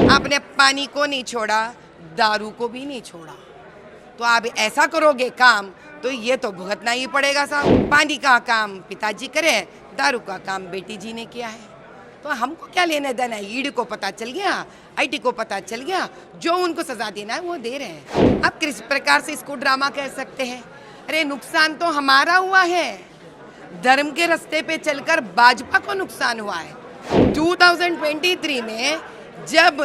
आपने पानी को नहीं छोड़ा, दारू को भी नहीं छोड़ा। तो आप ऐसा करोगे काम तो ये तो भुगतना ही पड़ेगा साहब। पानी का काम पिताजी करे, दारू का काम बेटी जी ने किया है, तो हमको क्या लेने देना है। ईडी को पता चल गया, आईटी को पता चल गया, जो उनको सजा देना है वो दे रहे हैं। अब किस प्रकार से इसको ड्रामा कह सकते हैं। अरे नुकसान तो हमारा हुआ है, धर्म के रास्ते पे चलकर भाजपा को नुकसान हुआ है। 2023 में जब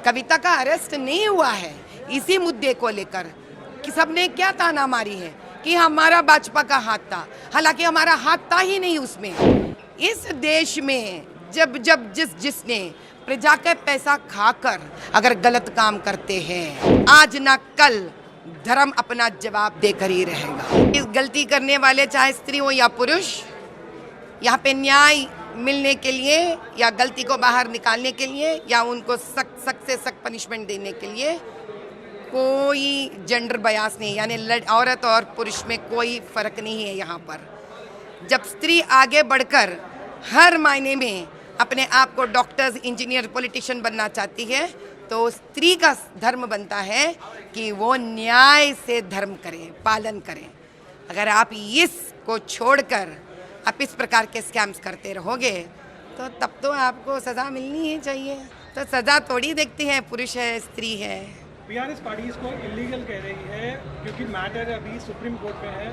कविता का अरेस्ट नहीं हुआ है, इसी मुद्दे को लेकर कि सबने क्या ताना मारी है कि हमारा भाजपा का हाथ था, हालांकि हमारा हाथ था ही नहीं उसमें। इस देश में जब जब जिसने प्रजा का पैसा खाकर अगर गलत काम करते हैं, आज ना कल धर्म अपना जवाब देकर ही रहेगा। इस गलती करने वाले चाहे स्त्री हो या पुरुष, यहाँ पे न्याय मिलने के लिए या गलती को बाहर निकालने के लिए या उनको सख्त से सख्त पनिशमेंट देने के लिए कोई जेंडर बयास नहीं, यानी औरत और पुरुष में कोई फर्क नहीं है। यहाँ पर जब स्त्री आगे बढ़कर हर मायने में अपने आप को डॉक्टर्स, इंजीनियर, पॉलिटिशियन बनना चाहती है, तो स्त्री का धर्म बनता है कि वो न्याय से धर्म करें, पालन करें। अगर आप इसको छोड़कर आप इस प्रकार के स्कैम्स करते रहोगे तो तब तो आपको सज़ा मिलनी ही चाहिए। तो सज़ा थोड़ी देखती है पुरुष है स्त्री है। बीआरएस पार्टी इसको इलीगल कह रही है क्योंकि मैटर अभी सुप्रीम कोर्ट में है,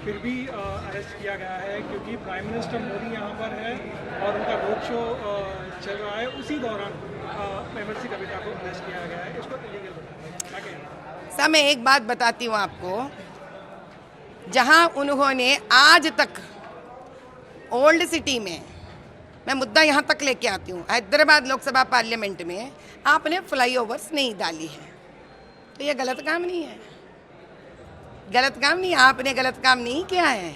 फिर भी अरेस्ट किया गया है क्योंकि प्राइम मिनिस्टर मोदी यहाँ पर है और उनका रोड शो चल रहा है। उसी दौरान एमएलसी कविता को अरेस्ट किया गया है। इसको इलीगल बताया क्या कहना? सर मैं एक बात बताती हूँ आपको, जहाँ उन्होंने आज तक ओल्ड सिटी में, मैं मुद्दा यहाँ तक लेके आती हूँ, हैदराबाद लोकसभा पार्लियामेंट में आपने फ्लाईओवर्स नहीं डाली है, तो ये गलत काम नहीं है। गलत काम नहीं, आपने गलत काम नहीं किया है।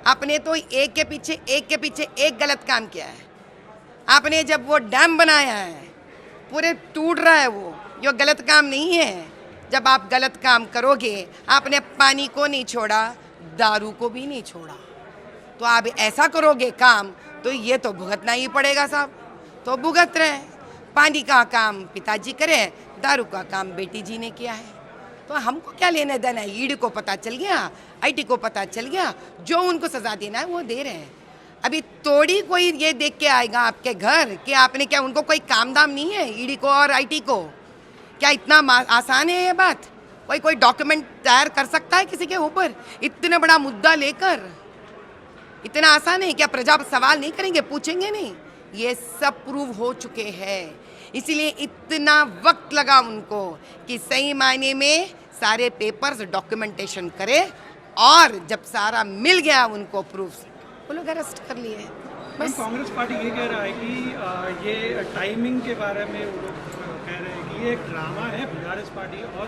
आपने तो एक के पीछे एक गलत काम किया है। आपने जब वो डैम बनाया है, पूरे टूट रहा है वो, ये गलत काम नहीं है। जब आप गलत काम करोगे, आपने पानी को नहीं छोड़ा, दारू को भी नहीं छोड़ा, तो आप ऐसा करोगे काम तो ये तो भुगतना ही पड़ेगा साहब। तो भुगत रहे। पानी का काम पिताजी करे, दारू का काम बेटी जी ने किया है, तो हमको क्या लेने देना है। ईडी को पता चल गया, आईटी को पता चल गया, जो उनको सजा देना है वो दे रहे हैं। अभी थोड़ी कोई ये देख के आएगा आपके घर कि आपने क्या, उनको कोई काम दाम नहीं है ईडी को और आईटी को। क्या इतना आसान है ये बात? कोई डॉक्यूमेंट तैयार कर सकता है किसी के ऊपर इतना बड़ा मुद्दा लेकर? इतना आसान है क्या? प्रजा सवाल नहीं करेंगे, पूछेंगे नहीं? ये सब प्रूव हो चुके हैं, इसीलिए इतना वक्त लगा उनको कि सही मायने में सारे पेपर्स डॉक्यूमेंटेशन करे, और जब सारा मिल गया उनको प्रूफ, वो लोग अरेस्ट कर लिए। बस कांग्रेस पार्टी ये कह रहा है कि ये टाइमिंग के बारे में वो लोग कह रहे हैं कि ये एक ड्रामा है, बीआरएस पार्टी और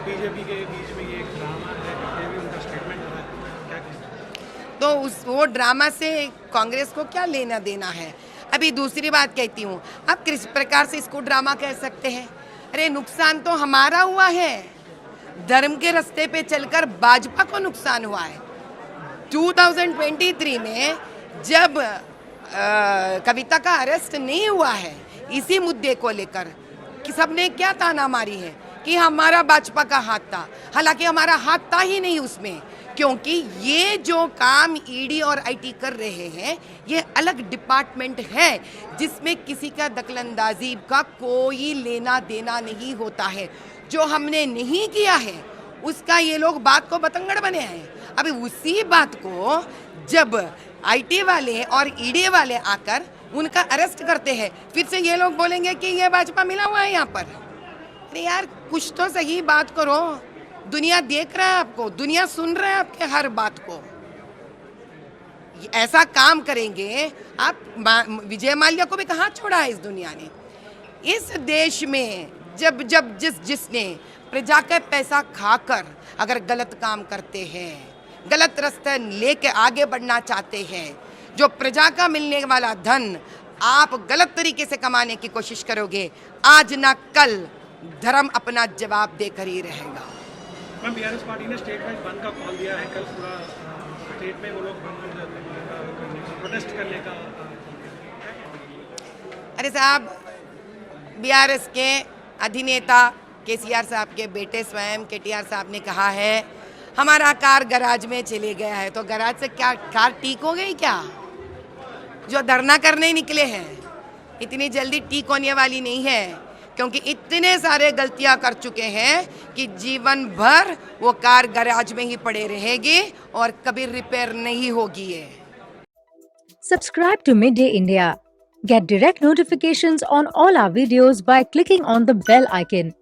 बीजेपी के बीच में ये एक ड्रामा है, ये भी उनका स्टेटमेंट है। क्या कहते हैं? तो वो ड्रामा से कांग्रेस को क्या लेना देना है। अभी दूसरी बात कहती हूँ, आप किस प्रकार से इसको ड्रामा कह सकते हैं। अरे नुकसान तो हमारा हुआ है, धर्म के रास्ते पे चलकर भाजपा को नुकसान हुआ है। 2023 में जब कविता का अरेस्ट नहीं हुआ है, इसी मुद्दे को लेकर कि सबने क्या ताना मारी है कि हमारा भाजपा का हाथ था, हालांकि हमारा हाथ था ही नहीं उसमें, क्योंकि ये जो काम ईडी और आईटी कर रहे हैं ये अलग डिपार्टमेंट है जिसमें किसी का दखलंदाजी का कोई लेना देना नहीं होता है। जो हमने नहीं किया है उसका ये लोग बात को बतंगड़ बने हैं। अभी उसी बात को जब आईटी वाले और ईडी वाले आकर उनका अरेस्ट करते हैं, फिर से ये लोग बोलेंगे कि ये भाजपा मिला हुआ है यहाँ पर। अरे यार कुछ तो सही बात करो, दुनिया देख रहा है आपको, दुनिया सुन रहा है आपके हर बात को। ऐसा काम करेंगे आप, विजय माल्या को भी कहाँ छोड़ा है इस दुनिया ने। इस देश में जब जब जिसने प्रजा का पैसा खाकर अगर गलत काम करते हैं, गलत रास्ते लेके आगे बढ़ना चाहते हैं, जो प्रजा का मिलने वाला धन आप गलत तरीके से कमाने की कोशिश करोगे, आज ना कल धर्म अपना जवाब देकर ही रहेगा। मैम बीआरएस पार्टी ने स्टेट वाइड बंद का कॉल दिया है, कल पूरा स्टेट में वो लोग प्रोटेस्ट करने का। अरे साहब बीआरएस के अधिनेता केसीआर साहब के बेटे स्वयं केटीआर साहब ने कहा है हमारा कार गैराज में चले गया है, तो गैराज से क्या कार ठीक हो गई क्या? जो धरना करने निकले हैं इतनी जल्दी ठीक होने वाली नहीं है, क्योंकि इतने सारे गलतियां कर चुके हैं कि जीवन भर वो कार गैराज में ही पड़े रहेगी और कभी रिपेयर नहीं होगी है। Subscribe to Midday India. Get direct notifications on all our videos by clicking on the bell icon.